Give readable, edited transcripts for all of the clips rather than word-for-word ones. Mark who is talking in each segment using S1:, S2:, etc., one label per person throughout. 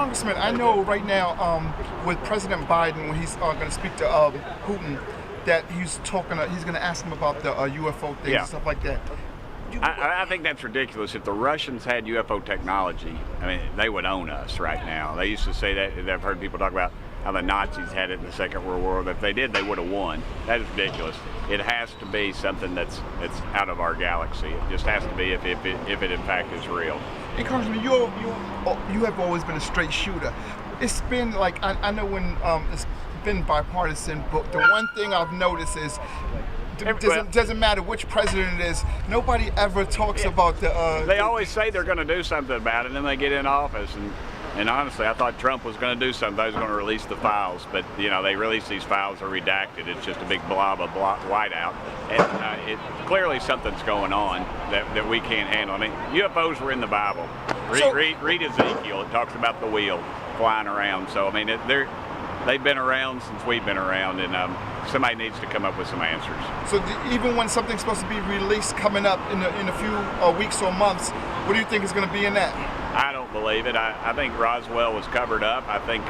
S1: Congressman, I know right now with President Biden, when he's going to speak to Putin, that he's going to ask him about the UFO things and stuff like that.
S2: I think that's ridiculous. If the Russians had UFO technology, I mean, they would own us right now. They used to say that. I've heard people talk about how the Nazis had it in the Second World War. If they did, they would have won. That is ridiculous. It has to be something that's out of our galaxy. It just has to be if it in fact is real.
S1: Hey, Congressman, you have always been a straight shooter. It's been like, I know when it's been bipartisan, but the one thing I've noticed is doesn't matter which president it is, nobody ever talks about the...
S2: They always say they're going to do something about it, and then they get in office. And honestly, I thought Trump was going to do something. They was going to release the files, but they release these files are redacted. It's just a big blob of whiteout. And clearly something's going on that we can't handle. I mean, UFOs were in the Bible. Read Ezekiel. It talks about the wheel flying around. So I mean, they've been around since we've been around, and somebody needs to come up with some answers.
S1: So even when something's supposed to be released coming up in a few weeks or months, what do you think is going to be in that?
S2: I don't believe it. I think Roswell was covered up. I think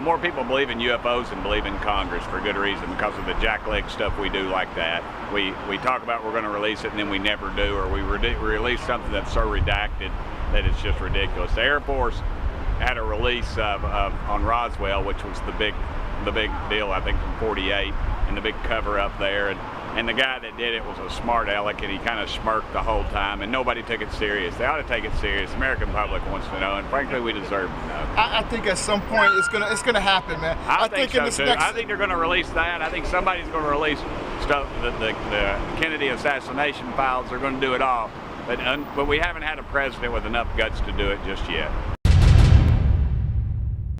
S2: more people believe in UFOs than believe in Congress for good reason, because of the jackleg stuff we do like that. We talk about we're going to release it and then we never do, or we release something that's so redacted that it's just ridiculous. The Air Force had a release on Roswell, which was the big deal, I think, from '48, and the big cover up there. And the guy that did it was a smart aleck, and he kind of smirked the whole time, and nobody took it serious. They ought to take it serious. The American public wants to know, and frankly, we deserve to know.
S1: I think at some point it's gonna happen, man.
S2: I think so too. I think they're going to release that. I think somebody's going to release stuff. The Kennedy assassination files. They're going to do it all, but we haven't had a president with enough guts to do it just yet.